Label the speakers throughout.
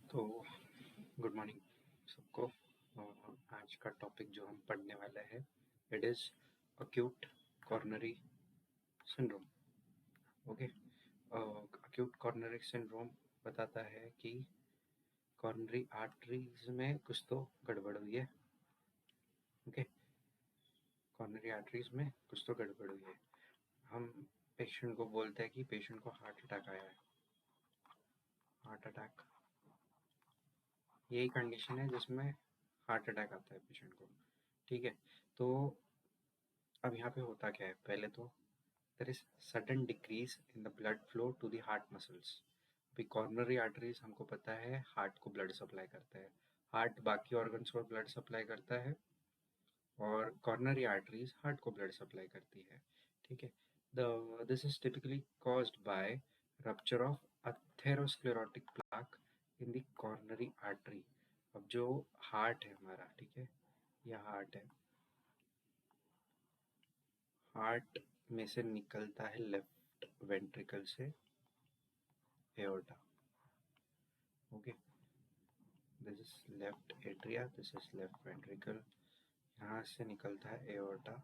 Speaker 1: तो good morning सबको। आज का टॉपिक जो हम पढ़ने वाले हैं it is acute coronary syndrome. Okay, acute coronary syndrome बताता है कि कॉर्नरी आर्टरीज में कुछ तो गड़बड़ हुई है। ओके, कॉर्नरी आर्टरीज में कुछ तो गड़बड़ हुई है। हम पेशेंट को बोलते हैं कि पेशेंट को हार्ट अटैक आया है। हार्ट अटैक यही कंडीशन है जिसमें हार्ट अटैक आता है पेशेंट को। ठीक है, तो अब यहाँ पे होता क्या है, पहले तो there is sudden decrease in the blood flow to the heart muscles। अभी कॉर्नरी आर्टरीज हमको पता है हार्ट को ब्लड सप्लाई करता है, हार्ट बाकी ऑर्गन्स को ब्लड सप्लाई करता है और कॉर्नरी आर्टरीज हार्ट को ब्लड सप्लाई करती है। ठीक है, this is typically caused by rupture of atherosclerotic plaque in the coronary artery. अब जो हार्ट है हमारा, ठीक है, यह हार्ट है, हार्ट में से निकलता है लेफ्ट वेंट्रिकल से aorta। Okay, this is left atria, this is left ventricle, यहाँ से निकलता है एओर्टा।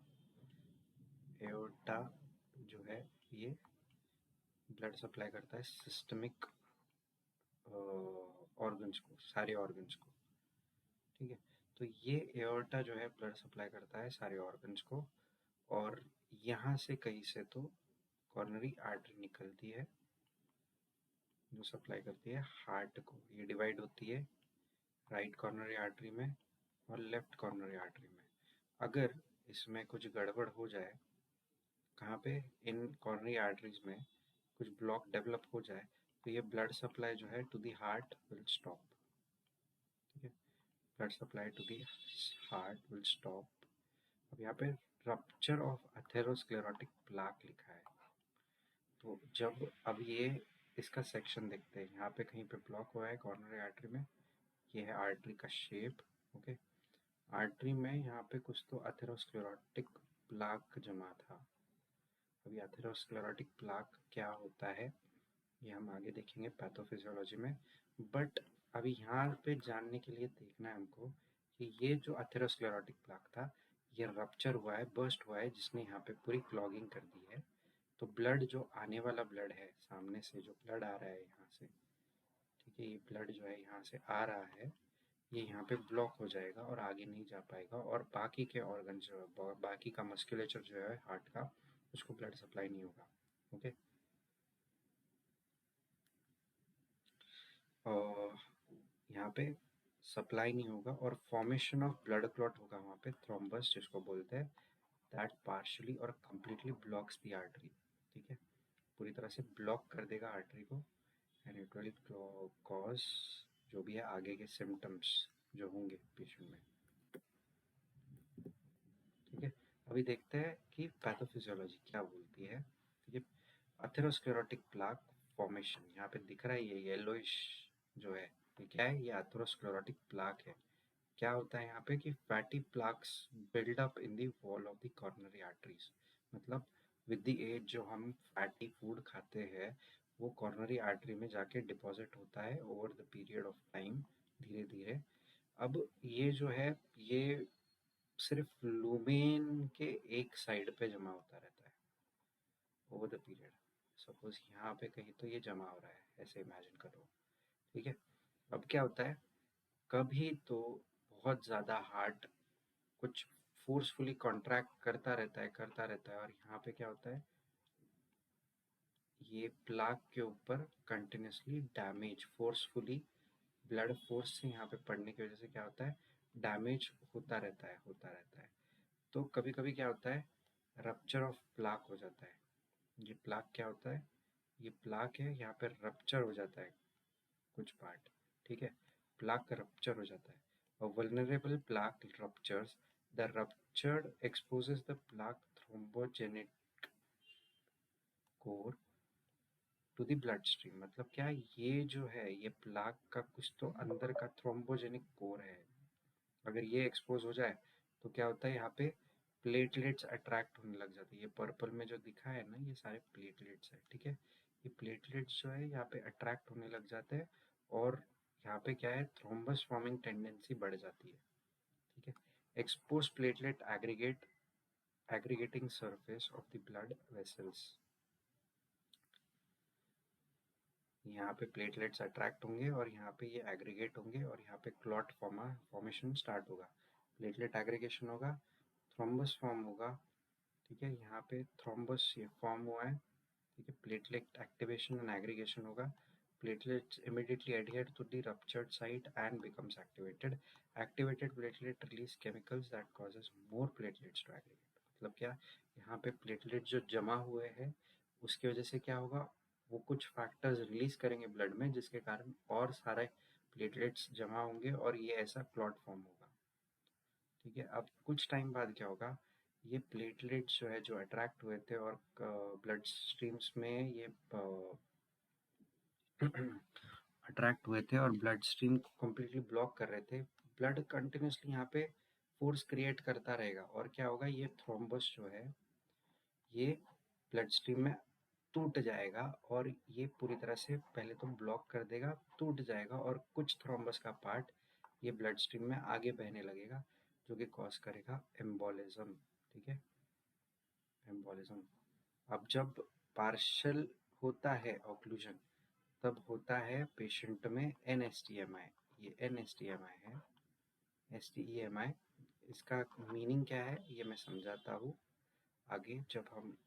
Speaker 1: एओर्टा जो है ये ब्लड सप्लाई करता है सिस्टमिक ऑर्गन्स को, सारे ऑर्गन्स को। ठीक है, तो ये एओर्टा जो है ब्लड सप्लाई करता है सारे ऑर्गन्स को और यहाँ से कहीं से तो कॉर्नरी आर्टरी निकलती है जो सप्लाई करती है हार्ट को। ये डिवाइड होती है राइट कॉर्नरी आर्टरी में और लेफ्ट कॉर्नरी आर्टरी में। अगर इसमें कुछ गड़बड़ हो जाए, कहाँ पे, इन कॉर्नरी आर्टरीज में कुछ ब्लॉक डेवलप हो जाए तो ये ब्लड सप्लाई जो है to the heart will stop. ठीक है, blood supply to the heart will stop. अब यहाँ पे रप्चर ऑफ अथेरोस्क्लेरोटिक प्लाक लिखा है, तो जब अब ये इसका सेक्शन देखते हैं, यहाँ पे कहीं पे ब्लॉक हुआ है कॉर्नरी आर्टरी में, ये है आर्टरी का शेप। ओके, आर्टरी में यहाँ पे कुछ तो अथेरोस्क्लेरोटिक प्लाक जमा था। अभी अथेरोस्क्लेरोटिक प्लाक क्या होता है ये हम आगे देखेंगे पैथोफिजियोलॉजी में, बट अभी यहाँ पे जानने के लिए देखना है हमको कि ये जो अथेरोस्क्लेरोटिक प्लाक था ये रप्चर हुआ है, बर्स्ट हुआ है, जिसने यहाँ पे पूरी क्लॉगिंग कर दी है। तो ब्लड जो आने वाला ब्लड है, सामने से जो ब्लड आ रहा है यहाँ से, ठीक है, ये ब्लड जो है यहाँ से आ रहा है, ये यहाँ पे ब्लॉक हो जाएगा और आगे नहीं जा पाएगा और बाकी के ऑर्गन जो है, बाकी का मस्कुलेचर जो है हार्ट का, उसको ब्लड सप्लाई नहीं होगा। ओके, और यहाँ पे सप्लाई नहीं होगा और फॉर्मेशन ऑफ ब्लड क्लॉट होगा वहाँ पे, थ्रोम्बस जिसको बोलते हैं, दैट पार्शियली और कंप्लीटली ब्लॉक्स द आर्टरी। ठीक है, पूरी तरह से ब्लॉक कर देगा आर्टरी को एंड इट विल कॉज जो भी है आगे के सिम्टम्स जो होंगे पेशेंट में। ठीक है, अभी देखते हैं कि पैथोफिजियोलॉजी क्या बोलती है। ठीक है, अथेरोस्क्लेरोटिक प्लाक फॉर्मेशन यहाँ पे दिख रहा है, ये येलोइश जो है ये क्या है, ये अथेरोस्क्लेरोटिक प्लाक है। क्या होता है यहाँ पे कि fatty plaques build up in the wall of the coronary arteries. मतलब विद द एज जो हम फैटी फूड खाते हैं वो कॉर्नरी आर्टरी में जाके डिपॉजिट होता है over the period of time, धीरे धीरे। अब ये जो है ये सिर्फ लुमेन के एक साइड पे जमा होता रहता है ओवर द पीरियड। सपोज यहाँ पे कहीं तो ये जमा हो रहा है, ऐसे इमेजिन करो। ठीक है, अब क्या होता है, कभी तो बहुत ज़्यादा हार्ट कुछ फोर्सफुली कॉन्ट्रैक्ट करता रहता है और यहाँ पे क्या होता है, ये प्लाक के ऊपर continuously damage, forcefully blood force से यहाँ पे पड़ने की वजह से क्या होता है, डैमेज होता रहता है। तो कभी कभी क्या होता है, रप्चर ऑफ प्लाक हो जाता है। ये प्लाक क्या होता है, ये प्लाक है, यहाँ पे रप्चर हो जाता है कुछ पार्ट। ठीक है, प्लाक का रप्चर हो जाता है और vulnerable plaque ruptures, the ruptured exposes the plaque thrombogenic core to the blood stream. मतलब क्या, ये जो है ये प्लाक का कुछ तो अंदर का थ्रोम्बोजेनिक कोर है, अगर ये एक्सपोज हो जाए तो क्या होता है, यहाँ पे प्लेटलेट्स अट्रैक्ट होने लग जाते हैं। ये पर्पल में जो दिखा है ना, ये सारे प्लेटलेट्स है। ठीक है, ये प्लेटलेट्स जो है यहाँ पे अट्रैक्ट होने लग जाते हैं और यहाँ पे क्या है, थ्रोम्बस फॉर्मिंग टेंडेंसी बढ़ जाती है, ठीक है। Expose platelet aggregating surface of the blood vessels, यहाँ पे प्लेटलेट्स अट्रैक्ट होंगे और यहाँ पे ये एग्रीगेट होंगे और यहाँ पे क्लॉट फॉर्मेशन स्टार्ट होगा, प्लेटलेट एग्रीगेशन होगा, थ्रोम्बस फॉर्म होगा, ठीक है। यहाँ पे थ्रोम्बस ये फॉर्म हुआ है, ठीक है। प्लेटलेट एक्टिवेशन एंड एग्रीगेशन होगा, platelets immediately adhere to the ruptured site and becomes activated. Activated platelet release chemicals that causes more platelets to aggregate. मतलब क्या, यहाँ पे प्लेटलेट जो जमा हुए हैं उसकी वजह से क्या होगा, वो कुछ फैक्टर्स रिलीज करेंगे ब्लड में जिसके कारण और सारे प्लेटलेट्स जमा होंगे और ये ऐसा क्लॉट फॉर्म होगा, ठीक है। अब कुछ टाइम बाद क्या होगा, ये प्लेटलेट्स जो है जो अट्रैक्ट हुए थे और ब्लड स्ट्रीम्स में ये अट्रैक्ट हुए थे और ब्लड स्ट्रीम को कम्प्लीटली ब्लॉक कर रहे थे, ब्लड कंटिन्यूसली यहाँ पे फोर्स क्रिएट करता रहेगा और क्या होगा, ये थ्रोम्बस जो है ये ब्लड स्ट्रीम में टूट जाएगा और ये पूरी तरह से पहले तो ब्लॉक कर देगा, टूट जाएगा और कुछ थ्रोम्बस का पार्ट ये ब्लड स्ट्रीम में आगे बहने लगेगा जो कि कॉज करेगा एम्बोलिज्म, ठीक है, एम्बोलिज्म। अब जब पार्शल होता है ऑक्लूजन तब होता है पेशेंट में NSTMI, ये NSTMI है, STEMI। इसका मीनिंग क्या है ये मैं समझाता हूँ आगे जब हम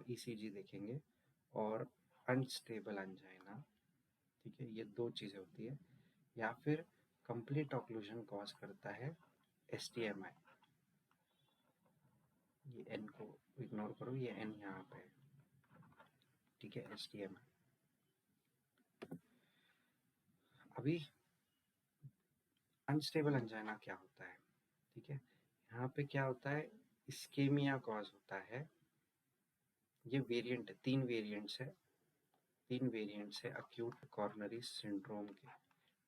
Speaker 1: ECG देखेंगे। और अनस्टेबल एंजाइना, ठीक है, ये दो चीज़ें होती है, या फिर कंप्लीट ऑक्लूजन कॉज करता है STMI। ये N को इग्नोर करो, ये N यहाँ पे है, ठीक है, STMI। अभी अनस्टेबल एंजाइना क्या होता है, ठीक है, यहाँ पे क्या होता है, इस्केमिया कॉज होता है। ये वेरिएंट है, तीन वेरिएंट्स है अक्यूट कॉर्नरी सिंड्रोम के।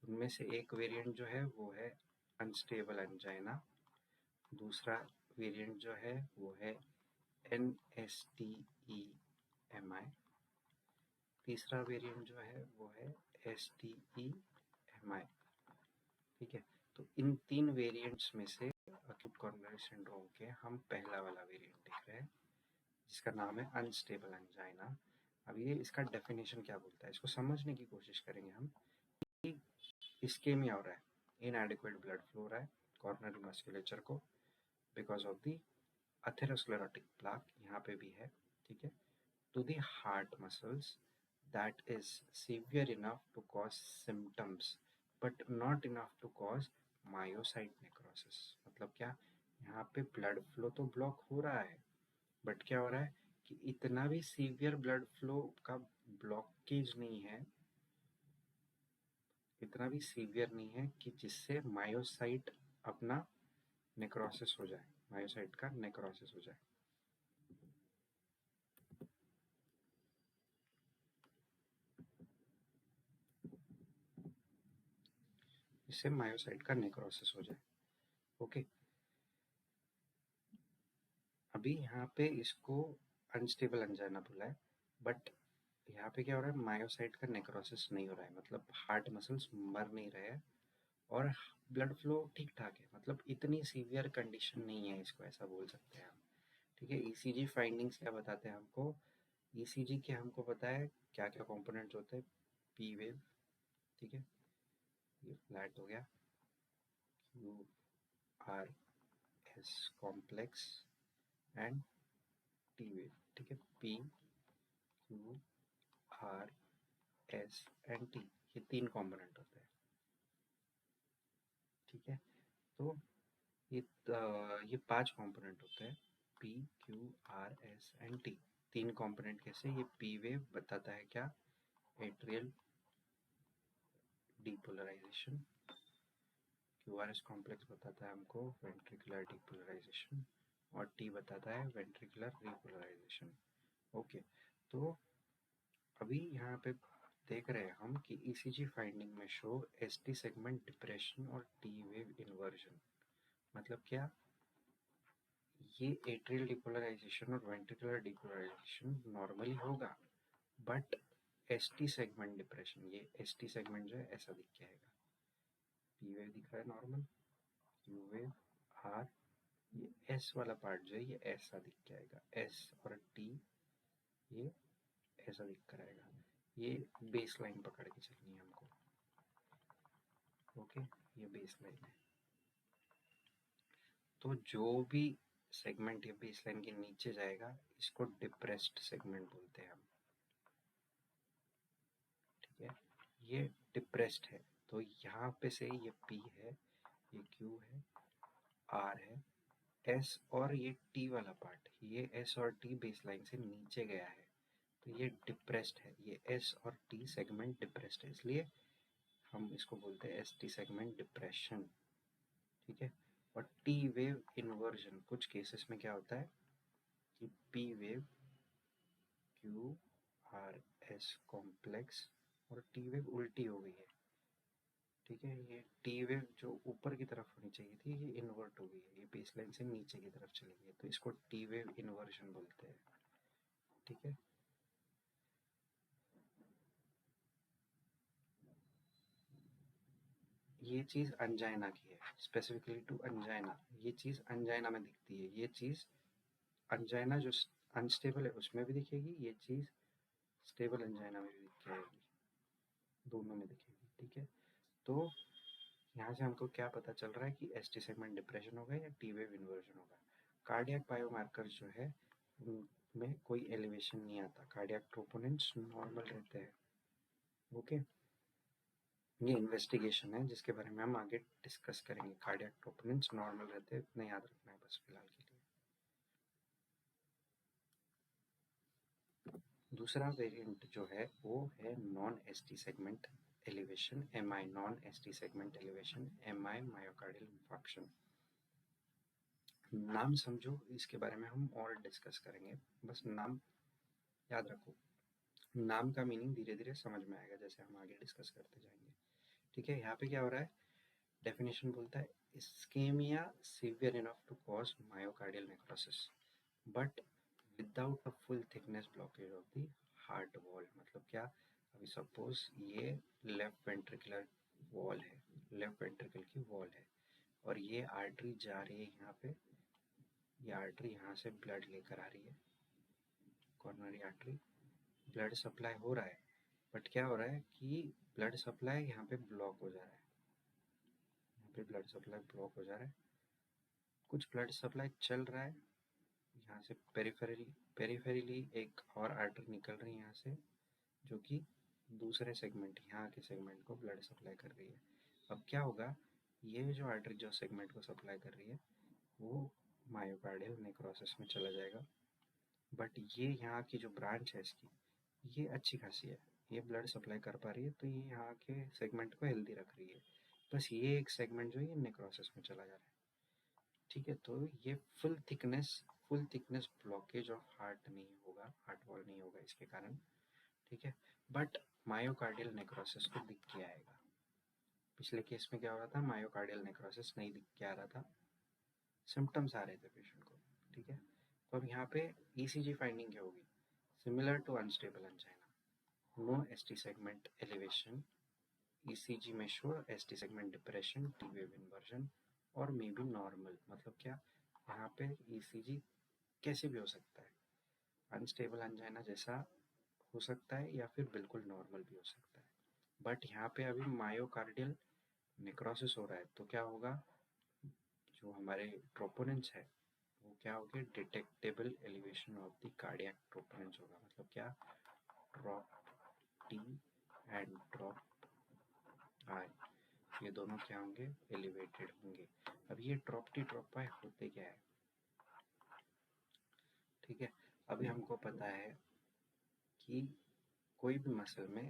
Speaker 1: उनमें से एक वेरिएंट जो है वो है अनस्टेबल एंजाइना, दूसरा वेरिएंट जो है वो है NSTEMI, तीसरा वेरिएंट जो है वो है STEMI, ठीक है। तो इन तीन वेरिएंट्स में से अक्यूट कॉर्नरी सिंड्रोम के हम पहला वाला वेरिएंट देख रहे हैं जिसका नाम है अनस्टेबल एंजाइना। अब ये इसका डेफिनेशन क्या बोलता है इसको समझने की कोशिश करेंगे हम। इस्केमिया हो रहा है, इनएडिक्वेट ब्लड फ्लो हो रहा है कॉर्नरी मस्कुलेचर को because of the atherosclerotic plaque, यहाँ पे भी है, ठीक है, to the heart muscles that is severe enough to cause symptoms but not enough to cause myocyte necrosis. मतलब क्या, यहाँ पे ब्लड फ्लो तो ब्लॉक हो रहा है बट क्या हो रहा है कि इतना भी सीवियर ब्लड फ्लो का ब्लॉकेज नहीं है, इतना भी सीवियर नहीं है कि जिससे मायोसाइट अपना नेक्रोसिस हो जाए, मायोसाइट का नेक्रोसिस हो जाए। इससे मायोसाइट का नेक्रोसिस हो जाए, ओके। अभी यहाँ पे इसको अनस्टेबल एंजाइना बोला है बट यहाँ पे क्या हो रहा है, मायोसाइट का नेक्रोसिस नहीं हो रहा है, मतलब हार्ट मसल्स मर नहीं रहे हैं और ब्लड फ्लो ठीक ठाक है, मतलब इतनी सीवियर कंडीशन नहीं है, इसको ऐसा बोल सकते हैं हम, ठीक है। ECG फाइंडिंग्स क्या बताते हैं हमको, ECG के हमको पता है क्या क्या कंपोनेंट्स होते हैं, P वेव, ठीक है, ये फ्लैट हो गया, QRS complex and T wave, ठीक है, PQRS एंड T, ये तीन कंपोनेंट होते हैं, ठीक है। तो ये पांच कंपोनेंट होते हैं, PQRS एंड T, तीन कंपोनेंट कैसे, ये P वेव बताता है क्या, एट्रियल डीपोलराइजेशन, QRS कॉम्प्लेक्स बताता है हमको वेंट्रिकुलर डीपोलराइजेशन और T बताता है वेंट्रिकुलर रिपोलराइजेशन, ओके। तो अभी यहाँ पे देख रहे हैं हम कि ECG फाइंडिंग में शो ST सेगमेंट डिप्रेशन और T वेव इन्वर्जन। मतलब क्या, ये एट्रियल डिपोलराइजेशन और वेंट्रिकुलर डिपोलराइजेशन नॉर्मली होगा बट ST सेगमेंट डिप्रेशन, ये ST सेगमेंट जो है ऐसा दिख के आएगा, पी वेव दिख रहा है नॉर्मल, क्यू वेव, आर, ये एस वाला पार्ट जो है ये ऐसा दिख के आएगा, एस और टी ये ऐसा दिख कर आएगा। ये बेस लाइन पकड़ के चलनी है हमको। ओके, ये बेस लाइन है। तो जो भी सेगमेंट ये बेस लाइन के नीचे जाएगा इसको डिप्रेस्ड सेगमेंट बोलते हैं हम। ठीक है, ये डिप्रेस्ड है। तो यहाँ पे से ये P है, ये Q है, R है, S और ये T वाला पार्ट, ये S और T बेस लाइन से नीचे गया है तो ये डिप्रेस्ड है। ये S और T सेगमेंट डिप्रेस्ड है, इसलिए हम इसको बोलते हैं ST सेगमेंट डिप्रेशन। ठीक है, और T वेव इन्वर्जन कुछ केसेस में क्या होता है कि P wave Q R S complex और T वेव उल्टी हो गई है। ठीक है, ये टी वेव जो ऊपर की तरफ होनी चाहिए थी ये इन्वर्ट हो गई है, ये बेसलाइन से नीचे की तरफ चली गई है, तो इसको टी वेव इन्वर्जन बोलते हैं। ठीक है, ये चीज़ अंजाइना की है, स्पेसिफिकली टू अंजाइना। ये चीज़ अंजाइना में दिखती है, ये चीज़ अंजाइना जो अनस्टेबल है उसमें भी दिखेगी, ये चीज़ स्टेबल अंजाइना में भी दिख के आएगी, दोनों में दिखेगी। ठीक है, तो यहाँ से हमको क्या पता चल रहा है कि एस टी सेगमेंट डिप्रेशन होगा या टी वेव इन्वर्जन होगा। कार्डियक बायोमार्कर्स जो है उनमें कोई एलिवेशन नहीं आता, कार्डियक ट्रोपोनेंट्स नॉर्मल रहते हैं। ओके, ये इन्वेस्टिगेशन है जिसके बारे में हम आगे डिस्कस करेंगे। कार्डियक ट्रोपोनेंट्स नॉर्मल रहते हैं, इतना याद रखना है बस फिलहाल के लिए। दूसरा वेरिएंट जो है वो है non S T segment elevation, M I, non S T segment elevation, M I, myocardial infarction. नाम समझो, इसके बारे में हम और डिस्कस करेंगे, बस नाम याद रखो। नाम का मीनिंग धीरे धीरे समझ में आएगा जैसे हम आगे डिस्कस करते जाएंगे। ठीक है, यहाँ पे क्या हो रहा है, डेफिनेशन बोलता है ischaemia severe enough to cause myocardial necrosis but without a full thickness blockage of the heart wall. मतलब क्या, अभी सपोज ये लेफ्ट वेंट्रिकुलर वॉल है, लेफ्ट वेंट्रिकल की वॉल है और ये आर्टरी जा रही है यहाँ पे, ये आर्टरी यहाँ से ब्लड लेकर आ रही है, कॉर्नरी आर्टरी, ब्लड सप्लाई हो रहा है, बट क्या हो रहा है कि ब्लड सप्लाई यहाँ पे ब्लॉक हो जा रहा है, यहाँ पे ब्लड सप्लाई ब्लॉक हो जा रहा है। कुछ ब्लड सप्लाई चल रहा है यहाँ से, पेरिफेरली एक और आर्टरी निकल रही है यहाँ से जो कि दूसरे सेगमेंट, यहाँ के सेगमेंट को ब्लड सप्लाई कर रही है। अब क्या होगा, ये जो आर्टरी जो सेगमेंट को सप्लाई कर रही है वो मायोकार्डियल नेक्रोसिस में चला जाएगा, बट ये यहाँ की जो ब्रांच है इसकी ये अच्छी खासी है, ये ब्लड सप्लाई कर पा रही है, तो ये यहाँ के सेगमेंट को हेल्दी रख रही है। बस ये एक सेगमेंट जो है ये नेक्रोसिस में चला जा रहा है। ठीक है, तो ये full thickness blockage of heart नहीं होगा, हार्ट वॉल नहीं होगा इसके कारण। ठीक है, बट मायोकार्डियल नेक्रोसिस तो दिख के आएगा। पिछले केस में क्या हो रहा था, मायोकार्डियल नेक्रोसिस नहीं दिख के आ रहा था, सिम्टम्स आ रहे थे पेशेंट को। ठीक है, तो अब यहाँ पे ईसीजी फाइंडिंग क्या होगी, similar to unstable angina, no ST segment elevation, ECG में show ST segment depression, T wave inversion और मे बी नॉर्मल। मतलब क्या, यहाँ पे ईसीजी कैसे भी हो सकता है, अनस्टेबल एंजाइना जैसा हो सकता है या फिर बिल्कुल नॉर्मल भी हो सकता है, बट यहाँ पे अभी मायोकार्डियल नेक्रोसिस हो रहा है तो क्या होगा, जो हमारे ट्रोपोनेंट्स है वो क्या हो गया, detectable elevation of the cardiac troponins होगा। मतलब क्या, drop T and drop I, ये दोनों क्या होंगे, एलिवेटेड होंगे। अब ये ड्रॉप टी ड्रॉप आई होते क्या है। ठीक है, अभी हमको पता है कि कोई भी मसल में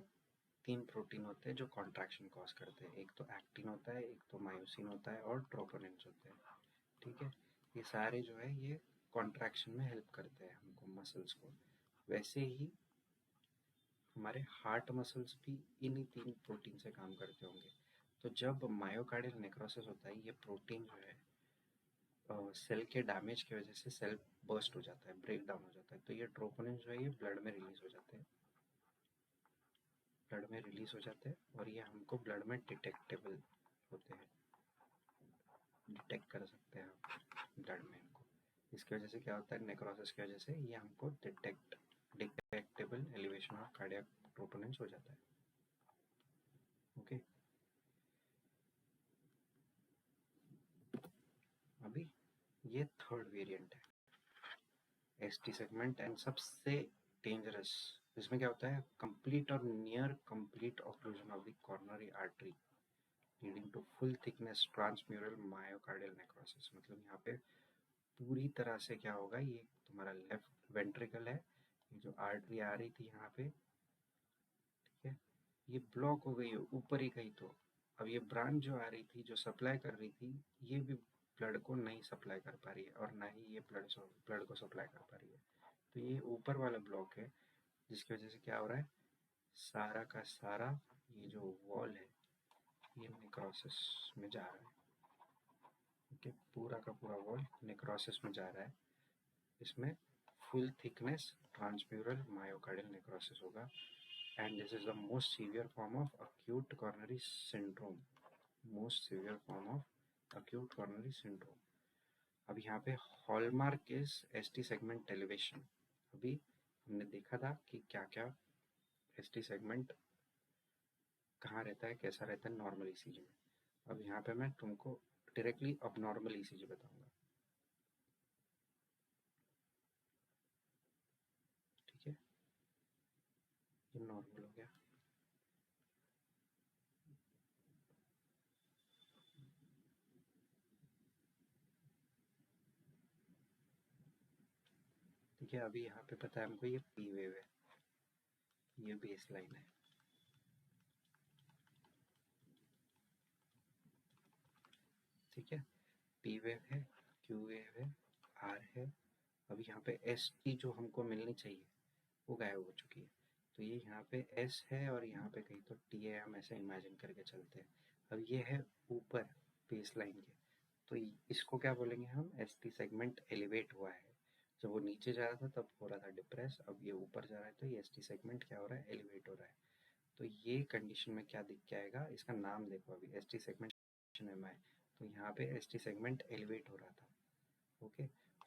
Speaker 1: तीन प्रोटीन होते हैं जो कॉन्ट्रैक्शन कॉज करते हैं, एक तो एक्टिन होता है, एक तो मायोसिन होता है और ट्रोपोनेंट्स होते हैं। ठीक है, ये सारे जो है ये कॉन्ट्रैक्शन में हेल्प करते हैं हमको, मसल्स को। वैसे ही हमारे हार्ट मसल्स भी इन्हीं तीन प्रोटीन से काम करते होंगे। तो जब मायोकार्डियल नेक्रोसिस होता है ये प्रोटीन जो है सेल के डैमेज की वजह से सेल बर्स्ट हो जाता है, ब्रेक डाउन हो जाता है, तो ये ट्रोपोनिन जो है ये ब्लड में रिलीज हो जाते हैं, ब्लड में रिलीज हो जाते हैं और ये हमको ब्लड में डिटेक्टेबल होते हैं, डिटेक्ट कर सकते हैं आप ब्लड में इनको। इसकी वजह से क्या होता है, नेक्रोसिस की वजह से ये हमको detectable elevation of cardiac troponins हो जाता है। ओके, अभी ये थर्ड वेरिएंट है एसटी सेगमेंट एंड सबसे डेंजरस। इसमें क्या होता है, कंप्लीट और near complete occlusion of the coronary artery leading to full thickness transmural myocardial necrosis. मतलब यहाँ पे पूरी तरह से क्या होगा, ये तुम्हारा लेफ्ट वेंट्रिकल है, ये जो आर्टरी आ रही थी यहाँ पे, ठीक है, ये ब्लॉक हो गई है ऊपर ही कहीं। तो अब ये ब्रांच जो आ रही थी, जो सप्लाई कर रही थी, ये भी ब्लड को नहीं सप्लाई कर पा रही है, और ना ही ये ब्लड को सप्लाई कर पा रही है। तो ये ऊपर वाला ब्लॉक है, जिसकी वजह से क्या हो रहा है, सारा का सारा ये जो वॉल है ये नेक्रोसिस में जा रहा है। ओके, पूरा का पूरा वॉल नेक्रोसिस में जा रहा है। इसमें full thickness transmural myocardial necrosis होगा, and this is the most severe form of acute coronary syndrome, most severe form of acute coronary syndrome। अब यहाँ पे hallmark is ST segment elevation. अभी हमने देखा था कि क्या क्या एसटी सेगमेंट कहाँ रहता है, कैसा रहता है नॉर्मल ईसीजी में। अब यहाँ पे मैं तुमको डायरेक्टली अब नॉर्मल ईसीजी बताऊंगा, ठीक है। ये नॉर्मल हो गया। ठीक है, अभी यहाँ पे पता है हमको ये पी वेव है, ये बेस लाइन है, ठीक है। पी वेव है, क्यू वेव है, आर है। अब यहाँ पे एस टी जो हमको मिलनी चाहिए वो गायब हो चुकी है। तो ये यहाँ पे एस है और यहाँ पे कहीं तो टी है, हम ऐसे इमेजिन करके चलते हैं। अब ये है ऊपर बेस लाइन के, तो इसको क्या बोलेंगे हम, एस टी सेगमेंट एलिवेट हुआ है। जब वो नीचे जा रहा था तब हो रहा था डिप्रेस, अब ये ऊपर जा रहा है तो ये एस टी सेगमेंट क्या हो रहा है, एलिवेट हो रहा है। तो ये कंडीशन में क्या दिख के आएगा, इसका नाम देखो अभी, एस टी सेगमेंट एम आई। तो यहाँ पे एस टी सेगमेंट एलिवेट हो रहा था। ओके,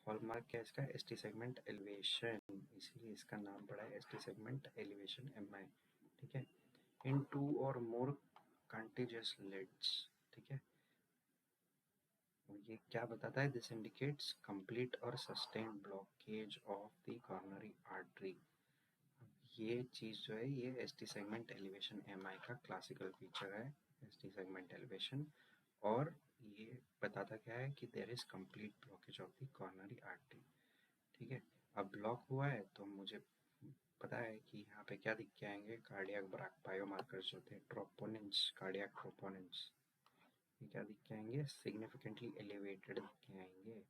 Speaker 1: हॉलमार्क क्या है इसका, एस टी सेगमेंट एलिवेशन, इसीलिए इसका नाम पड़ा है S T segment elevation M I, ठीक है। इन टू और मोर कंटिजियस लेड्स, ठीक है। ये क्या बताता है, दिस इंडिकेट्स कंप्लीट और sustained blockage of the coronary artery. ये चीज़ जो है ये S T segment elevation M I का क्लासिकल फीचर है, एस टी सेगमेंट एलिवेशन। और ये बताता क्या है कि there is complete blockage of the coronary artery, ठीक है। अब ब्लॉक हुआ है तो मुझे पता है कि यहाँ पे क्या दिख के आएंगे, कार्डियक बायोमार्कर्स होते हैं, ट्रोपोनेंस, कार्डियक ट्रोपोनेंस, ये क्या दिख के आएंगे, सिग्निफिकेंटली एलिवेटेड दिख के आएंगे,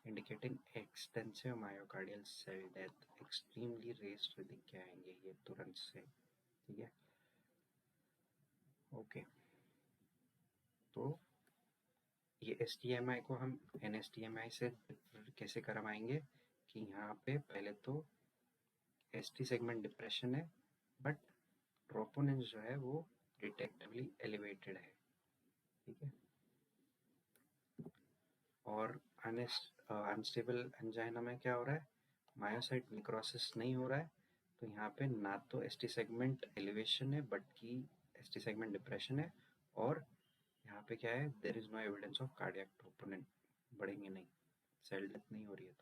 Speaker 1: indicating extensive myocardial cell death, extremely raised दिख के आएंगे ये तुरंत से, ठीक है। ओके, तो ये एस टी एम आई को हम एन एस टी एम आई से कैसे करवाएंगे, कि यहाँ पे पहले तो एस टी सेगमेंट डिप्रेशन है, बट ट्रोपोनेंस जो है वो डिटेक्टिवली एलिवेटेड है, ठीक है। और अनस्टेबल एंजाइना में क्या हो रहा है, मायोसाइट नेक्रोसिस नहीं हो रहा है। तो यहाँ पे ना तो एस टी सेगमेंट एलिवेशन है बट की एस टी सेगमेंट डिप्रेशन है, और यहाँ पे क्या है, there is no evidence of cardiac troponin, बढ़ेंगे नहीं, सेल डेथ नहीं हो रही है।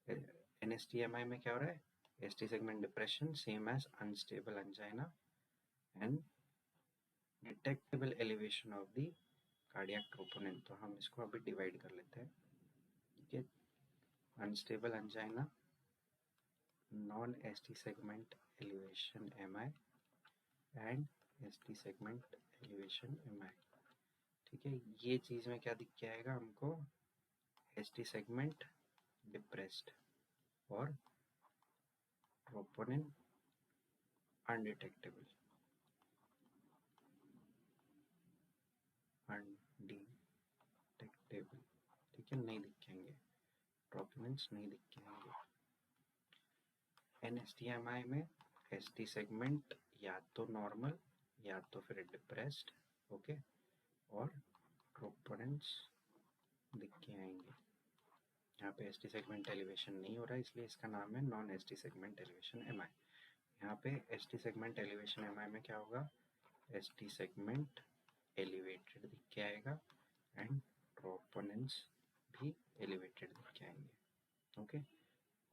Speaker 1: तो N S T M I में क्या हो रहा है, S T segment depression same as unstable angina and detectable elevation of the cardiac troponin. तो हम इसको अभी डिवाइड कर लेते हैं, ठीक है। Unstable angina, non S T segment elevation M I and S T segment elevation M I, ठीक है। ये चीज़ में क्या दिख के आएगा हमको, एस टी सेगमेंट डिप्रेस्ड और ट्रोपोनिन अनडिटेक्टेबल, अनडिटेक्टेबल, ठीक है, नहीं दिखेंगे, ट्रोपोनिन्स नहीं दिखेंगे। N S T M I में एस टी सेगमेंट या तो नॉर्मल या तो फिर डिप्रेस्ड, ओके। ट्रोपोनेंस दिख के आएंगे। यहाँ पे एस टी सेगमेंट एलिवेशन नहीं हो रहा है, इसलिए इसका नाम है non S T segment elevation M I. यहाँ पे S T segment elevation M I में क्या होगा, एस टी सेगमेंट एलिवेटेड दिख के आएगा एंड ट्रोपोनेंस भी एलिवेटेड दिख के आएंगे। ओके,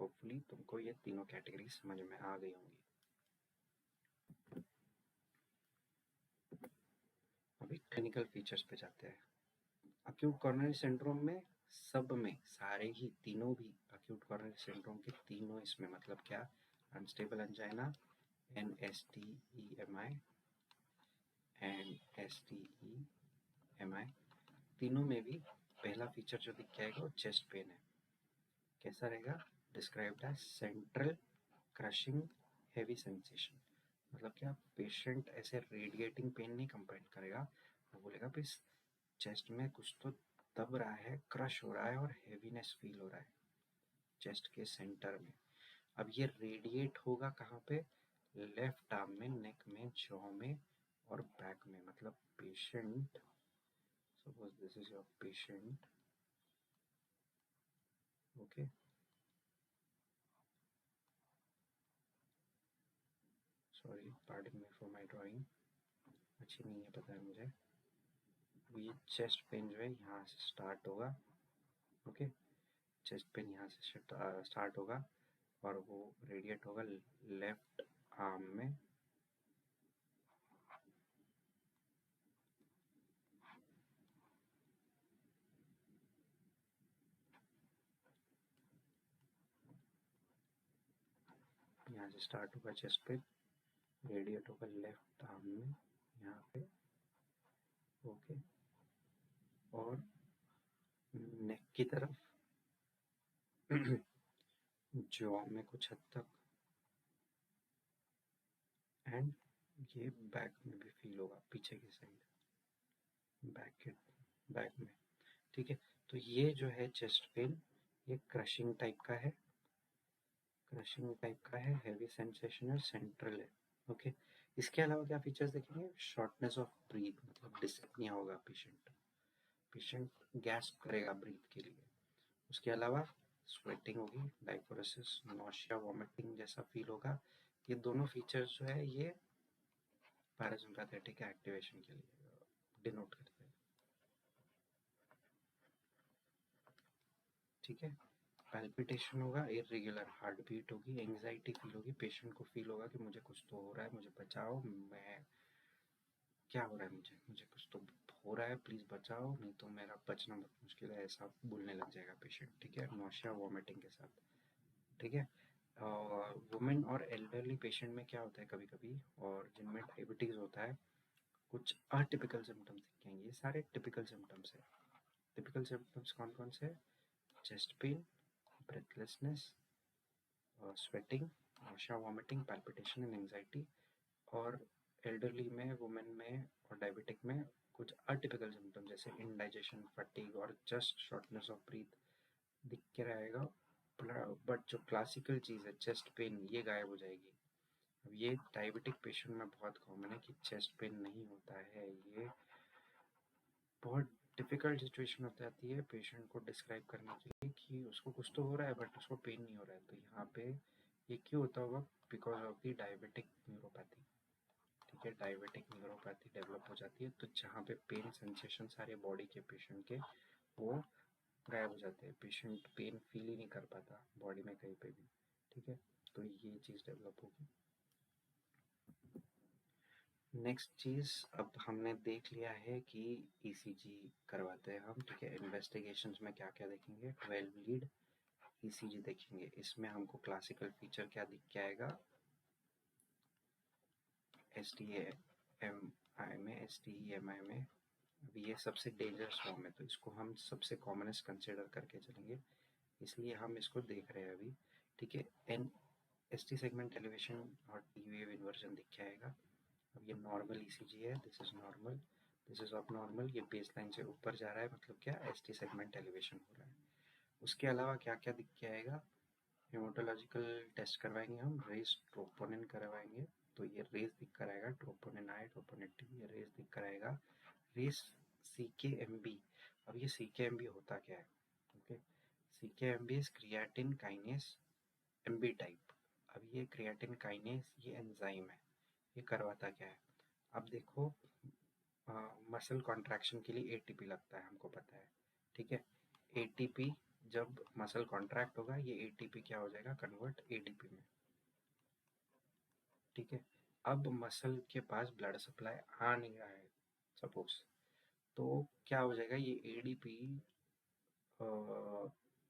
Speaker 1: होपफुली तुमको ये तीनों कैटेगरी समझ में आ गई होंगी। अभी क्लिनिकल फीचर्स पे जाते हैं। अक्यूट कॉर्नरी सिंड्रोम में सब में सारे ही तीनों भी अक्यूट कॉर्नरी सिंड्रोम के तीनों इसमें मतलब क्या, unstable angina, NSTEMI and STEMI, तीनों में भी पहला फीचर जो दिख के आएगा वो चेस्ट पेन है। कैसा रहेगा, described as central crushing heavy sensation. मतलब क्या, पेशेंट ऐसे रेडिएटिंग पेन नहीं कंप्लेन करेगा, वो बोलेगा भी चेस्ट में कुछ तो दब रहा है, क्रश हो रहा है और हेवीनेस फील हो रहा है चेस्ट के सेंटर में। अब ये रेडिएट होगा कहाँ पे, लेफ्ट आर्म में, नेक में, जॉ में और बैक में। मतलब patient, suppose this is your patient, okay, sorry pardon me for my drawing, अच्छी नहीं है पता है मुझे। ये चेस्ट पेन जो है यहाँ से स्टार्ट होगा, ओके, चेस्ट पेन यहाँ से स्टार्ट होगा और वो रेडिएट होगा लेफ्ट आर्म में, यहाँ से स्टार्ट होगा चेस्ट पेन, रेडिएट होगा लेफ्ट आर्म में यहाँ पे, ओके, और नेक की तरफ जॉ में कुछ हद तक, एंड ये बैक में भी फील होगा, पीछे की साइड, बैक में, ठीक है। तो ये जो है चेस्ट पेन, ये क्रशिंग टाइप का है, क्रशिंग टाइप का है, हैवी सेंसेशन है, सेंट्रल है, ओके। इसके अलावा क्या फीचर्स देखेंगे, शॉर्टनेस ऑफ ब्रीथ, मतलब डिस्पनिया होगा, पेशेंट गैस्प करेगा ब्रीथ के लिए। उसके अलावा स्वेटिंग होगी, डायफोरेसिस, नॉशिया, वॉमिटिंग जैसा फील होगा। ये दोनों फीचर्स जो है ये पैरासिम्पैथेटिक एक्टिवेशन के लिए डिनोट करते हैं, ठीक है। पैल्पिटेशन होगा, इरेगुलर हार्ट बीट होगी, एंग्जाइटी फील होगी, पेशेंट को फील होगा कि मुझे कुछ तो हो रहा है, मुझे बचाओ, मैं क्या हो रहा है, मुझे कुछ तो हो रहा है, प्लीज़ बचाओ, नहीं तो मेरा बचना बहुत मुश्किल है, ऐसा बोलने लग जाएगा पेशेंट, ठीक है, नौशिया वॉमिटिंग के साथ, ठीक है। वुमेन और एल्डरली पेशेंट में क्या होता है कभी कभी, और जिनमें डायबिटीज़ होता है, कुछ अटिपिकल सिम्टम्स दिखेंगे। ये सारे टिपिकल सिम्टम्स है। टिपिकल सिम्टम्स कौन कौन से है, chest pain, breathlessness, sweating, nausea vomiting, palpitation and anxiety. और एल्डरली में, वुमेन में और डायबिटिक में कुछ अटिपिकल सिम्टम जैसे इंडाइजेशन, फटीग और जस्ट शॉर्टनेस ऑफ ब्रीथ दिख के रहेगा। बट जो क्लासिकल चीज़ है चेस्ट पेन, ये गायब हो जाएगी। अब ये डायबिटिक पेशेंट में बहुत कॉमन है कि चेस्ट पेन नहीं होता है, ये बहुत डिफ़िकल्ट सिचुएशन हो जाती है पेशेंट को डिस्क्राइब करने के लिए कि उसको कुछ तो हो रहा है बट उसको पेन नहीं हो रहा है। तो यहाँ पे ये क्यों होता होगा, because of the diabetic neuropathy, ठीक है, डायबिटिक न्यूरोपैथी डेवलप हो जाती है, तो जहाँ पे पेन सेंसेशन सारे बॉडी के पेशेंट के वो गायब हो जाते हैं, पेशेंट पेन फील ही नहीं कर पाता बॉडी में कहीं पे भी, ठीक है। तो ये चीज़ डेवलप होगी। नेक्स्ट चीज़, अब हमने देख लिया है कि ईसीजी करवाते हैं हम, ठीक है। इन्वेस्टिगेशंस में क्या क्या देखेंगे, 12 लीड ईसीजी देखेंगे। इसमें हमको क्लासिकल फीचर क्या दिख के आएगा, STEMI में, STEMI में। अभी ये सबसे डेंजरस फॉर्म है तो इसको हम सबसे कॉमनेस्ट कंसिडर करके चलेंगे, इसलिए हम इसको देख रहे हैं अभी, ठीक है। एन ST सेगमेंट एलिवेशन और टी वेव इन्वर्जन दिख के आएगा। अब ये नॉर्मल ईसीजी है, this is normal, this is अब नॉर्मल, ये बेस लाइन से ऊपर जा रहा है, मतलब क्या, ST सेगमेंट एलिवेशन हो रहा है। उसके अलावा क्या क्या दिख के आएगा, हेमोटोलॉजिकल टेस्ट करवाएंगे हम, रेस ट्रोपोनिन करवाएंगे, तो ये रेस दिख कर आएगा, ट्रोपोनिन आई, ट्रोपोनिन टी, ये रेस दिख कर आएगा। रेस CKMB, अब ये CKMB होता क्या है? Okay, CKMB is creatine kinase MB type. अब ये क्रिएटिन काइनेस ये एंजाइम है, ये करवाता क्या है? अब देखो, मसल कॉन्ट्रैक्शन के लिए ATP लगता है, हमको पता है, ठीक है। ATP जब मसल कॉन्ट्रैक्ट होगा, ये ATP क्या हो जाएगा, कन्वर्ट ADP में, ठीक है। अब मसल के पास ब्लड सप्लाई आ नहीं रहा है सपोज, तो क्या हो जाएगा, ये ADP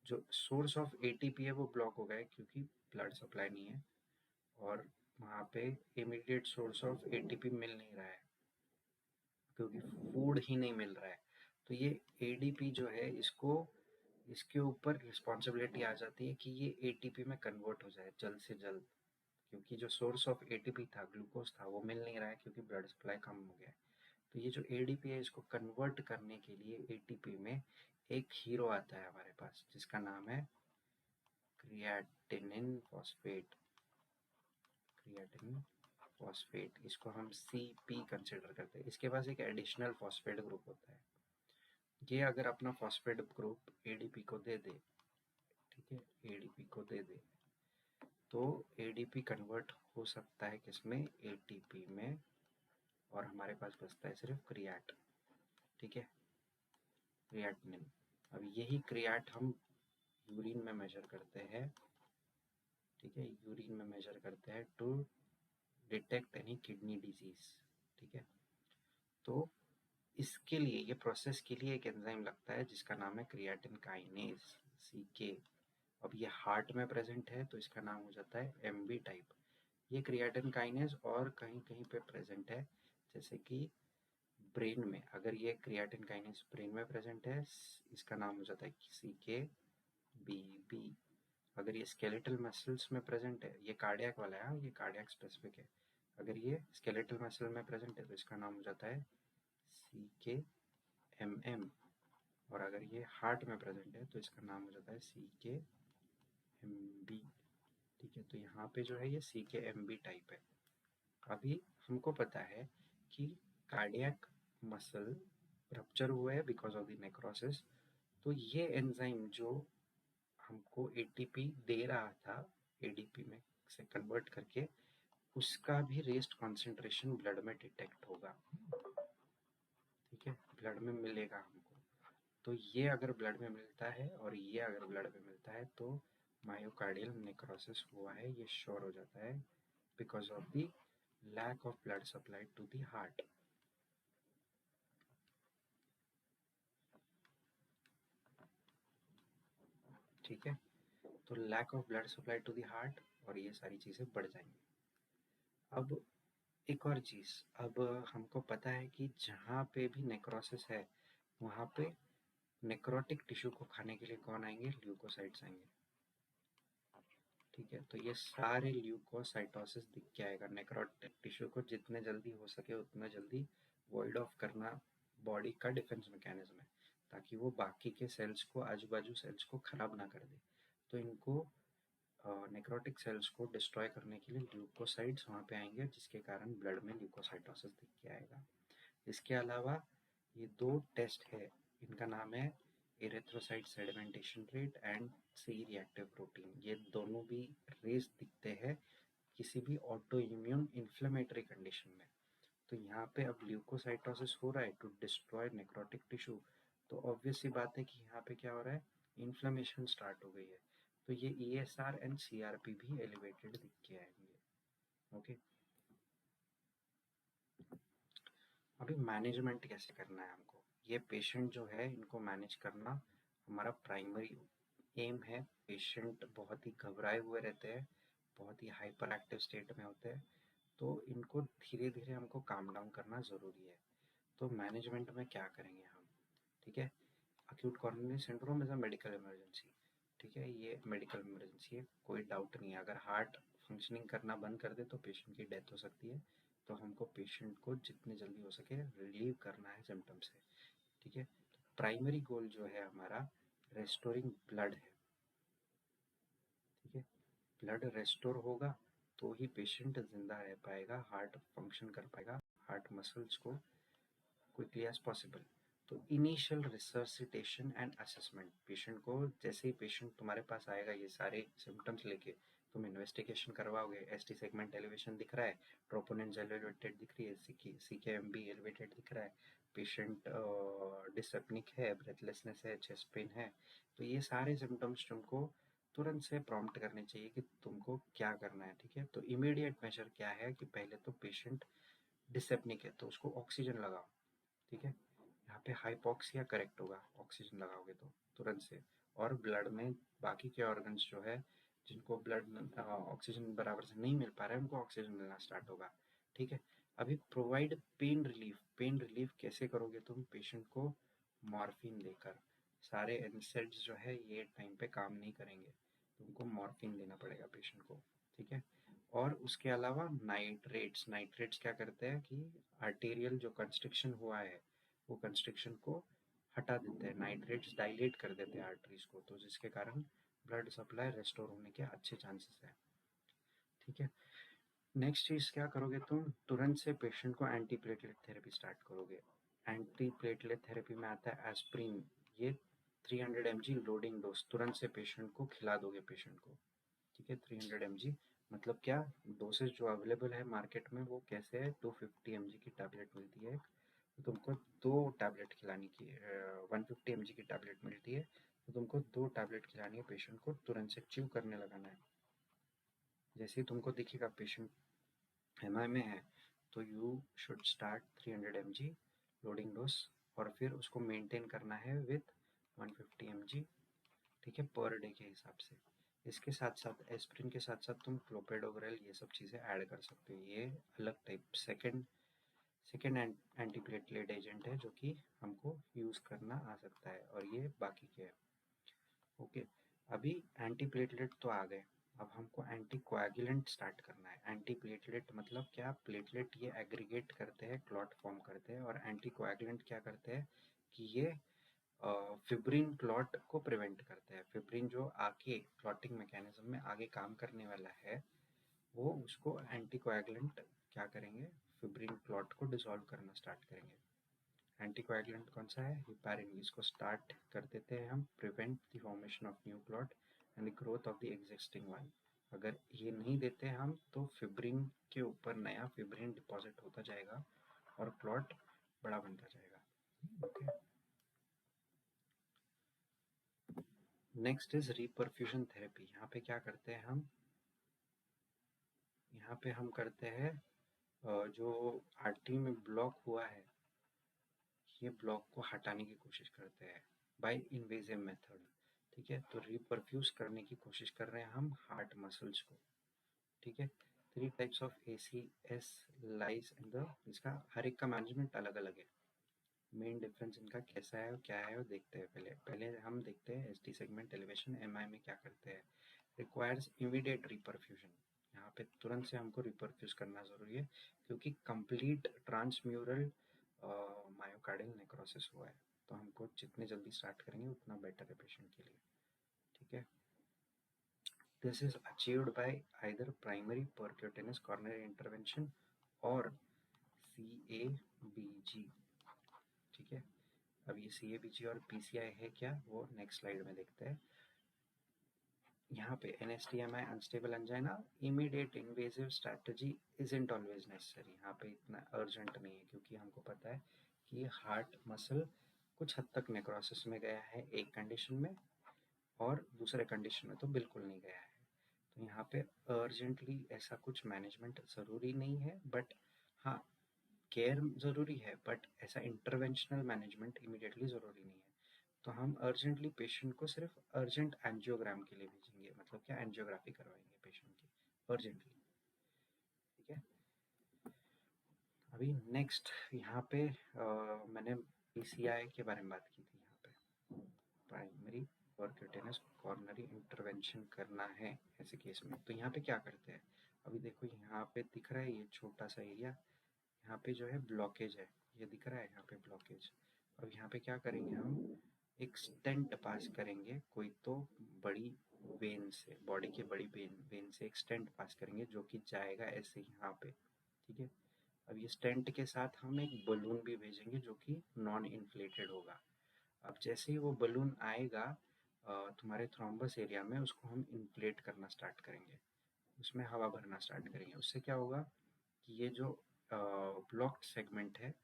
Speaker 1: जो सोर्स ऑफ ATP है वो ब्लॉक हो गया है, क्योंकि ब्लड सप्लाई नहीं है और वहाँ पे इमीडिएट सोर्स ऑफ ATP मिल नहीं रहा है, क्योंकि फूड ही नहीं मिल रहा है। तो ये ADP जो है, इसके ऊपर रिस्पॉन्सिबिलिटी आ जाती है कि ये ATP में कन्वर्ट हो जाए जल्द से जल्द, क्योंकि जो सोर्स ऑफ ATP था, ग्लूकोज था, वो मिल नहीं रहा है क्योंकि ब्लड सप्लाई कम हो गया है। तो ये जो ADP है, इसको कन्वर्ट करने के लिए ATP में एक हीरो आता है हमारे पास, जिसका नाम है क्रिएटिनिन फॉस्फेट। क्रिएटिनिन फॉस्फेट, इसको हम CP कंसिडर करते हैं। इसके पास एक एडिशनल फॉस्फेट ग्रुप होता है। ये अगर अपना फॉस्फेट ग्रुप ADP को दे दे, ठीक है, ADP को दे दे, तो ADP कन्वर्ट हो सकता है किसमें, ATP में, और हमारे पास बचता है सिर्फ क्रिएट, ठीक है, क्रिएटिनिन। अब यही क्रिएट हम यूरिन में मेजर करते हैं, ठीक है, यूरिन में मेजर करते हैं to detect any kidney disease, ठीक है। तो इसके लिए, ये प्रोसेस के लिए एक एंजाइम लगता है जिसका नाम है क्रिएटिन काइनेज, CK। अब ये हार्ट में प्रेजेंट है तो इसका नाम हो जाता है MB टाइप। ये क्रिएटिन काइनेज और कहीं कहीं पे प्रेजेंट है, जैसे कि ब्रेन में, अगर ये क्रिएटिन काइनेज ब्रेन में प्रेजेंट है, इसका नाम हो जाता है CKBB। अगर ये स्केलेटल मसल्स में प्रेजेंट है, ये कार्डियक वाला है, ये कार्डियक स्पेसिफिक है, अगर ये स्केलेटल मसल में प्रेजेंट है तो इसका नाम हो जाता है CKMM। और अगर ये हार्ट में प्रेजेंट है तो इसका नाम हो जाता है CKMB, ठीक है। तो यहाँ पे जो है ये CKMB टाइप है। अभी हमको पता है कि कार्डियक मसल रप्चर हुआ है बिकॉज ऑफ द नेक्रोसिस, तो ये एंजाइम जो हमको ATP दे रहा था ADP में से कन्वर्ट करके, उसका भी रेस्ट कॉन्सेंट्रेशन ब्लड में डिटेक्ट होगा, ठीक है, ब्लड में मिलेगा हमको। तो ये अगर ब्लड में मिलता है और ये अगर ब्लड में मिलता है तो मायोकार्डियल नेक्रोसिस हुआ है, ये श्योर हो जाता है, because of the lack of blood supply to the heart, ठीक है। तो lack of blood supply to the heart, और ये सारी चीज़ें बढ़ जाएंगी। अब एक और चीज़, अब हमको पता है कि जहाँ पे भी नेक्रोसिस है, वहाँ पे नेक्रोटिक टिश्यू को खाने के लिए कौन आएंगे, ल्यूकोसाइट्स आएंगे, ठीक है। तो ये सारे ल्यूकोसाइटोसिस दिख के आएगा। नेक्रोटिक टिश्यू को जितने जल्दी हो सके उतना जल्दी वॉइड ऑफ करना बॉडी का डिफेंस मैकेनिज्म है, ताकि वो बाकी के सेल्स को, आजू बाजू सेल्स को खराब ना कर दे। तो इनको नेक्रोटिक सेल्स को डिस्ट्रॉय करने के लिए ल्यूकोसाइट्स वहाँ पे आएंगे, जिसके कारण ब्लड में ल्यूकोसाइटोसिस दिख के आएगा। इसके अलावा ये दो टेस्ट है, इनका नाम है erythrocyte sedimentation rate and C reactive protein. ये दोनों भी रेस दिखते हैं किसी भी ऑटो इम्यून इन्फ्लेमेटरी कंडीशन में। तो यहाँ पे अब ल्यूकोसाइटोसिस हो रहा है टू डिस्ट्रॉय नेक्रोटिक टिश्यू, तो ऑब्वियस सी बात है कि यहाँ पे क्या हो रहा है, इन्फ्लेमेशन स्टार्ट हो गई है। तो ये ESR एंड CRP भी एलिवेटेड दिख के आएंगे, ओके। अभी मैनेजमेंट कैसे करना है हमको, ये पेशेंट जो है इनको मैनेज करना हमारा प्राइमरी एम है। पेशेंट बहुत ही घबराए हुए रहते हैं, बहुत ही हाइपर एक्टिव स्टेट में होते हैं, तो इनको धीरे धीरे हमको काम डाउन करना ज़रूरी है। तो मैनेजमेंट में क्या करेंगे हम, ठीक है। Acute coronary syndrome is a medical emergency, ठीक है, ये मेडिकल इमरजेंसी है, कोई डाउट नहीं है। अगर हार्ट फंक्शनिंग करना बंद कर दे तो पेशेंट की डेथ हो सकती है। तो हमको पेशेंट को जितने जल्दी हो सके रिलीव करना है सिम्टम से, ठीक है। प्राइमरी गोल जो है हमारा, रेस्टोरिंग ब्लड है, ठीक है। ब्लड रेस्टोर होगा तो ही पेशेंट जिंदा रह पाएगा, हार्ट फंक्शन कर पाएगा, हार्ट मसल्स को क्विकली एज पॉसिबल। तो इनिशियल रिसर्सिटेशन एंड असेसमेंट, पेशेंट को जैसे ही पेशेंट तुम्हारे पास आएगा ये सारे सिम्टम्स लेके, तुम इन्वेस्टिगेशन करवाओगे, एसटी सेगमेंट एलिवेशन दिख रहा है, ट्रोपोनिन एलिवेटेड दिख रही है, सीकेएमबी एलिवेटेड दिख रहा है, पेशेंट डिसअपनिक है, ब्रेथलेसनेस है, चेस्ट पेन है, तो ये सारे सिम्टम्स तुमको तुरंत से प्रॉम्प्ट करने चाहिए कि तुमको क्या करना है। ठीक है, तो इमीडिएट मेजर क्या है कि पहले तो पेशेंट डिसअपनिक है तो उसको ऑक्सीजन लगाओ। ठीक है, यहाँ पे हाइपॉक्सिया करेक्ट होगा ऑक्सीजन लगाओगे तो तुरंत से। और ब्लड में बाकी के ऑर्गन्स जो है जिनको ब्लड ऑक्सीजन बराबर से नहीं मिल पा रहा है उनको ऑक्सीजन मिलना स्टार्ट होगा। ठीक है, अभी provide pain relief, pain relief कैसे करोगे तुम? पेशेंट को मॉर्फिन देकर, सारे एनसेड्स जो है ये टाइम पे काम नहीं करेंगे, तुमको मॉर्फिन देना पड़ेगा पेशेंट को। ठीक है, और उसके अलावा नाइट्रेट्स, नाइट्रेट्स क्या करते हैं कि आर्टेरियल जो कंस्ट्रिक्शन हुआ है वो कंस्ट्रिक्शन को हटा देते हैं, नाइट्रेट्स डायलेट कर देते हैं आर्टरीज को, तो जिसके कारण ब्लड सप्लाई रेस्टोर होने के अच्छे चांसेस हैं। ठीक है, नेक्स्ट चीज़ क्या करोगे तुम? तुरंत से पेशेंट को एंटी प्लेटलेट थेरेपी स्टार्ट करोगे। एंटी प्लेटलेट थेरेपी में आता है एस्प्रिन, ये 300 mg लोडिंग डोज तुरंत से पेशेंट को खिला दोगे पेशेंट को। ठीक है, 300 mg मतलब क्या, डोसेज जो अवेलेबल है मार्केट में वो कैसे है, 250 mg की टैबलेट मिलती है, तो तुमको दो टैबलेट खिलानी की, 150 mg की टैबलेट मिलती है, तो तुमको दो टैबलेट खिलानी है पेशेंट को, तुरंत से च्यू करने लगाना है। जैसे ही तुमको दिखेगा पेशेंट एमआई में है तो you should start 300 mg loading dose, और फिर उसको मेंटेन करना है विथ 150 mg। ठीक है, पर डे के हिसाब से। इसके साथ साथ एस्प्रिन के साथ साथ तुम क्लोपेडोग्रेल ये सब चीज़ें ऐड कर सकते हो, ये अलग टाइप सेकेंड एंटीप्लेटलेट एजेंट है जो कि हमको यूज़ करना आ सकता है, और ये बाकी के है। ओके, अभी एंटीप्लेटलेट तो आ गए, अब हमको एंटीकोएगुलेंट स्टार्ट करना है। एंटीप्लेटलेट मतलब क्या, प्लेटलेट ये एग्रीगेट करते हैं, क्लॉट फॉर्म करते हैं, और एंटीकोएगुलेंट क्या करते हैं कि ये फिब्रिन क्लॉट को प्रिवेंट करते हैं। फिब्रिन जो आगे क्लॉटिंग मैकेनिज्म में आगे काम करने वाला है, वो उसको एंटीकोएगुलेंट क्या करेंगे, फिब्रिन क्लॉट को डिसॉल्व करना स्टार्ट करेंगे। एंटीकोएगुलेंट कौन सा है? हिपारिन, इसको स्टार्ट कर देते हैं हम, prevent the formation of new clot and the growth of the existing one. अगर ये नहीं देते हम तो फिब्रिन के ऊपर नया फिब्रिन डिपॉजिट होता जाएगा और क्लॉट बड़ा बनता जाएगा। Okay, next is reperfusion therapy. यहाँ पे क्या करते हैं हम, यहाँ पे हम करते हैं जो आर्टरी में ब्लॉक हुआ है ये ब्लॉक को हटाने की कोशिश करते हैं बाय इन्वेजिव मेथड। ठीक है, तो रिपरफ्यूज करने की कोशिश कर रहे हैं हम हार्ट मसल्स को। ठीक है, 3 types of ACS lies in the, इसका हर एक का मैनेजमेंट अलग अलग है, मेन डिफरेंस इनका कैसा है और क्या है वो देखते हैं। पहले पहले हम देखते हैं एसटी सेगमेंट एलिवेशन एमआई में क्या करते हैं। रिक्वायर्स इमीडिएट रिपरफ्यूजन, यहाँ पे तुरंत से हमको रिपरफ्यूज करना ज़रूरी है क्योंकि कंप्लीट ट्रांसम्यूरल मायोकार्डियल नेक्रोसिस हुआ है, तो हमको जितने जल्दी स्टार्ट करेंगे उतना बेटर है पेशेंट के लिए। ठीक है, this is achieved by either primary percutaneous coronary intervention और CABG। ठीक है, अब ये CABG और PCI है क्या, वो नेक्स्ट स्लाइड में देखते हैं। यहाँ पे NSTMI unstable angina, immediate invasive strategy isn't always necessary, यहाँ पे इतना अर्जेंट नहीं है क्योंकि हमको पता है कि हार्ट मसल कुछ हद तक नेक्रोसिस में गया है एक कंडीशन में, और दूसरे कंडीशन में तो बिल्कुल नहीं गया है। तो यहाँ पे अर्जेंटली ऐसा कुछ मैनेजमेंट ज़रूरी नहीं है, बट हाँ केयर ज़रूरी है, बट ऐसा इंटरवेंशनल मैनेजमेंट इमीडिएटली ज़रूरी नहीं है। तो हम अर्जेंटली पेशेंट को सिर्फ अर्जेंट एंजियोग्राम के लिए भेजेंगे, मतलब क्या, एंजियोग्राफी करवाएंगे पेशेंट की अर्जेंटली। ठीक है, अभी नेक्स्ट यहाँ पे मैंने PCI के बारे में बात की थी, यहाँ पे प्राइमरी परक्यूटेनस कॉर्नरी इंटरवेंशन करना है ऐसे केस में, तो यहाँ पे क्या करते हैं। अभी देखो यहाँ पे दिख रहा है ये छोटा सा एरिया, यहाँ पे जो है ब्लॉकेज है, ये दिख रहा है यहाँ पे ब्लॉकेज। अब यहाँ पे क्या करेंगे हम, एक स्टेंट पास करेंगे कोई तो बड़ी वेन से, बॉडी के बड़ी वेन से एक स्टेंट पास करेंगे जो कि जाएगा ऐसे यहाँ पे। ठीक है, अब ये स्टेंट के साथ हम एक बलून भी भेजेंगे जो कि नॉन इन्फ्लेटेड होगा। अब जैसे ही वो बलून आएगा तुम्हारे थ्रोम्बस एरिया में, उसको हम इन्फ्लेट करना स्टार्ट करेंगे, उसमें हवा भरना स्टार्ट करेंगे। उससे क्या होगा कि ये जो ब्लॉक्ड सेगमेंट है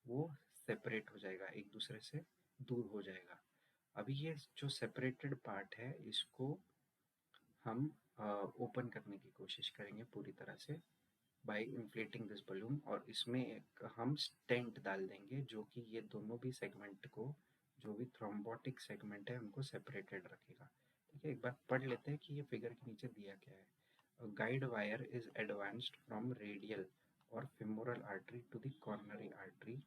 Speaker 1: वो सेपरेट हो जाएगा, एक दूसरे से दूर हो जाएगा। अभी ये जो सेपरेटेड पार्ट है इसको हम ओपन करने की कोशिश करेंगे पूरी तरह से बाय इन्फ्लेटिंग दिस बलून, और इसमें एक हम स्टेंट डाल देंगे जो कि ये दोनों भी सेगमेंट को, जो भी थ्रोम्बोटिक सेगमेंट है उनको सेपरेटेड रखेगा। ठीक है, एक बार पढ़ लेते हैं कि ये फिगर के नीचे दिया क्या है। Guide wire is advanced from radial और femoral artery to the coronary artery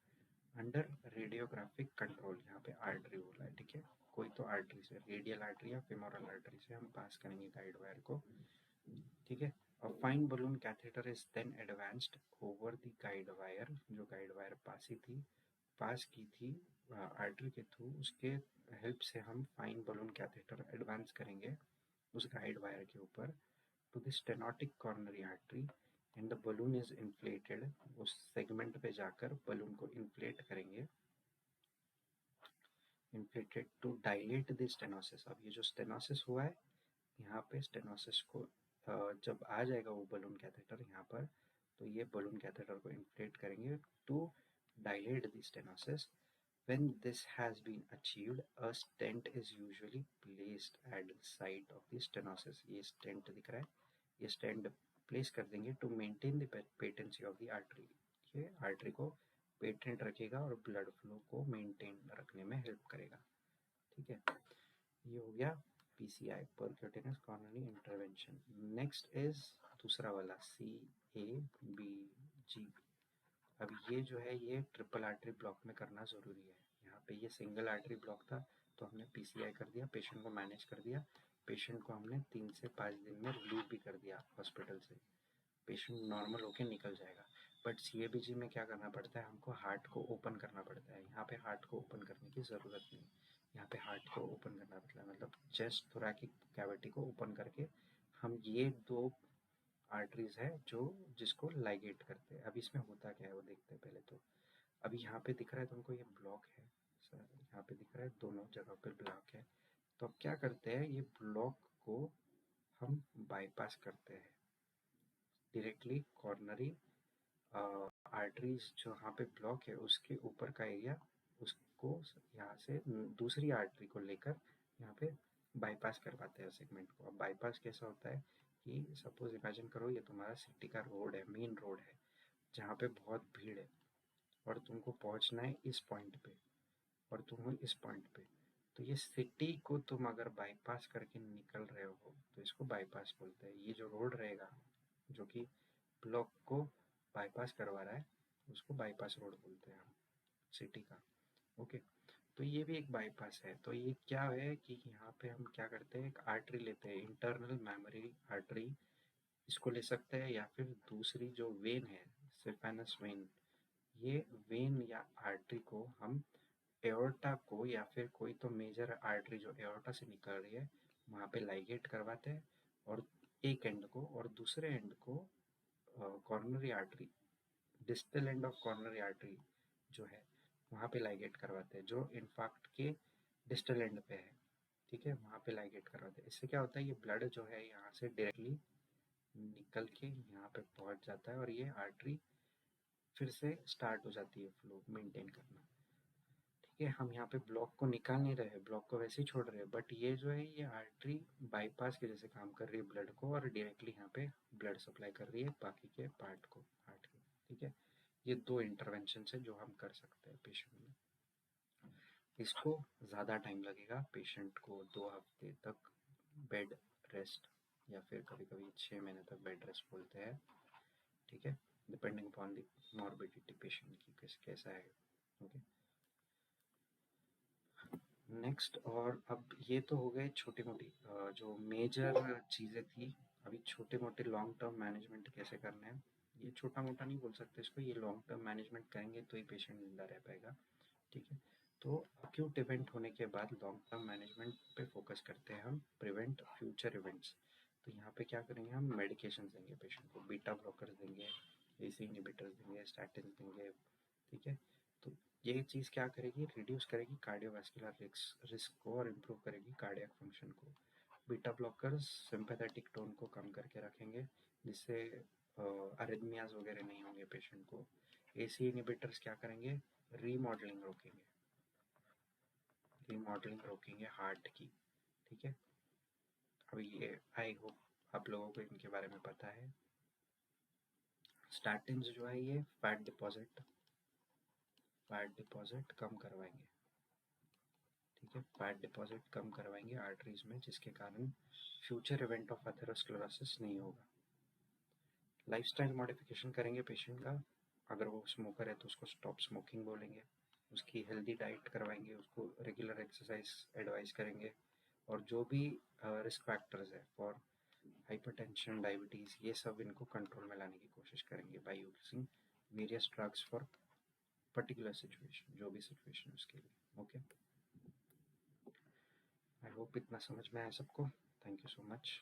Speaker 1: under radiographic control. यहाँ पे आर्टरी बोला है, ठीक है, कोई तो आर्टरी से, रेडियल आर्टरी या फेमोरल आर्टरी से हम पास करेंगे गाइड वायर को। ठीक है, और fine balloon catheter is then advanced over the guide wire, जो गाइड वायर पास की थी आर्टरी के थ्रू, उसके हेल्प से हम फाइन बलून कैथेटर एडवांस करेंगे उस गाइड वायर के ऊपर to the stenotic coronary artery and the balloon is inflated. उस सेगमेंट पे जाकर बलून को इन्फ्लेट करेंगे, inflated to dilate the stenosis. अब ये जो स्टेनोसिस हुआ है, यहाँ पे स्टेनोसिस को जब आ जाएगा वो बलून कैथेटर यहाँ पर, तो ये बलून कैथेटर को इन्फ्लेट करेंगे to dilate the stenosis. When this has been achieved, a stent is usually placed at the site of the stenosis। ये stent दिख रहा है, ये stent प्लेस कर देंगे to maintain the patency of the artery. ये artery को patent रखेगा और ब्लड फ्लो को मेंटेन रखने में हेल्प करेगा। ठीक है, ये हो गया PCI, percutaneous coronary intervention. Next is दूसरा वाला CABG। अब ये जो है ये ट्रिपल आर्टरी ब्लॉक में करना ज़रूरी है। यहाँ पे ये सिंगल आर्टरी ब्लॉक था तो हमने PCI कर दिया, पेशेंट को मैनेज कर दिया, पेशेंट को हमने 3 से 5 दिन में रिलीव भी कर दिया हॉस्पिटल से, पेशेंट नॉर्मल होके निकल जाएगा। बट CABG में क्या करना पड़ता है, हमको हार्ट को ओपन करना पड़ता है। यहाँ पे हार्ट को ओपन करने की ज़रूरत नहीं, यहाँ पे हार्ट को ओपन करना पड़ता है, मतलब चेस्ट थोरैकिक कैविटी को ओपन करके हम ये दो आर्टरीज है जो जिसको लाइगेट करते हैं। अब इसमें होता क्या है वो देखते हैं पहले तो। अभी यहाँ पे दिख रहा है तुमको ये ब्लॉक है सर, यहाँ पे दिख रहा है दोनों जगह पे ब्लॉक है। तो अब क्या करते हैं, ये ब्लॉक को हम बाईपास करते हैं डायरेक्टली कॉर्नरी आर्टरीज जो यहाँ पे ब्लॉक है उसके ऊपर का एरिया, उसको यहाँ से दूसरी आर्टरी को लेकर यहाँ पे बाईपास करवाते हैं सेगमेंट को। अब बाईपास कैसा होता है कि सपोज इमेजिन करो ये तुम्हारा सिटी का रोड है, मेन रोड है जहाँ पे बहुत भीड़ है और तुमको पहुँचना है इस पॉइंट पे और तुम हो इस पॉइंट पे। तो ये सिटी को तुम अगर बाईपास करके निकल रहे हो तो इसको बाईपास बोलते हैं। ये जो रोड रहेगा जो कि ब्लॉक को बाईपास करवा रहा है उसको बाईपास रोड बोलते हैं हम सिटी का। ओके, तो ये भी एक बाईपास है। तो ये क्या है कि यहाँ पे हम क्या करते हैं, एक आर्टरी लेते हैं, इंटरनल मेमोरी आर्टरी इसको ले सकते हैं, या फिर दूसरी जो वेन है सिफेनस वेन, ये वेन या आर्टरी को हम एओर्टा को या फिर कोई तो मेजर आर्टरी जो एओर्टा से निकल रही है वहाँ पे लाइगेट करवाते हैं, और एक एंड को और दूसरे एंड को coronary artery, distal end of coronary artery जो है वहाँ पे लाइगेट करवाते हैं, जो इनफैक्ट के डिस्टल एंड पे है। ठीक है, वहाँ पे लाइगेट करवाते हैं। इससे क्या होता है, ये ब्लड जो है यहाँ से डायरेक्टली निकल के यहाँ पे पहुँच जाता है और ये आर्टरी फिर से स्टार्ट हो जाती है फ्लो मेंटेन करना। ठीक है, हम यहाँ पे ब्लॉक को निकाल नहीं रहे, ब्लॉक को वैसे ही छोड़ रहे हैं, बट ये जो है ये आर्टरी बाईपास के जैसे काम कर रही है ब्लड को, और डायरेक्टली यहाँ पे ब्लड सप्लाई कर रही है बाकी के पार्ट को, हार्ट के। ठीक है, ये दो इंटरवेंशन है जो हम कर सकते हैं पेशेंट में। इसको ज़्यादा टाइम लगेगा, पेशेंट को 2 हफ्ते तक बेड रेस्ट या फिर कभी कभी 6 महीने तक बेड रेस्ट बोलते हैं। ठीक है, depending upon the morbidity patient की कैसा है। ओके, नेक्स्ट, और अब ये तो हो गए छोटी मोटी जो मेजर चीज़ें थी। अभी छोटे मोटे लॉन्ग टर्म मैनेजमेंट कैसे करना है, ये छोटा मोटा नहीं बोल सकते इसको, ये लॉन्ग टर्म मैनेजमेंट करेंगे तो ही पेशेंट जिंदा रह पाएगा। ठीक है, तो अक्यूट इवेंट होने के बाद लॉन्ग टर्म मैनेजमेंट पे फोकस करते हैं हम, प्रिवेंट फ्यूचर इवेंट्स। तो यहाँ पे क्या करेंगे, हम मेडिकेशन देंगे पेशेंट को, बीटा ब्लॉकर देंगे, एसी इनहिबिटर्स देंगे, स्टैटिन देंगे, ठीक है। तो ये चीज़ क्या करेगी, रिड्यूस करेगी कार्डियोवास्कुलर रिस्क को और इम्प्रूव करेगी कार्डियक फंक्शन को। बीटा ब्लॉकर्स सिंपैथेटिक टोन को कम करके रखेंगे, जिससे अरिथमियाज वगैरह नहीं होंगे पेशेंट को। एसी इनहिबिटर्स क्या करेंगे, रीमॉडलिंग रोकेंगे, रीमॉडलिंग रोकेंगे हार्ट की, ठीक है। अब ये आई होप आप लोगों को इनके बारे में पता है। स्टैटिन जो है ये फैट डिपॉजिट कम करवाएंगे, ठीक है। फैट डिपॉजिट कम करवाएंगे आर्टरीज में, जिसके कारण फ्यूचर इवेंट ऑफ एथेरोस्क्लेरोसिस नहीं होगा। लाइफस्टाइल मॉडिफिकेशन करेंगे पेशेंट का, अगर वो स्मोकर है तो उसको स्टॉप स्मोकिंग बोलेंगे, उसकी हेल्दी डाइट करवाएंगे, उसको रेगुलर एक्सरसाइज एडवाइस करेंगे, और जो भी रिस्क फैक्टर्स है फॉर हाइपरटेंशन, डायबिटीज़, ये सब इनको कंट्रोल में लाने की कोशिश करेंगे by using various drugs for particular situation, जो भी सिचुएशन उसके लिए। ओके, आई होप इतना समझ में आया सबको। Thank you so much.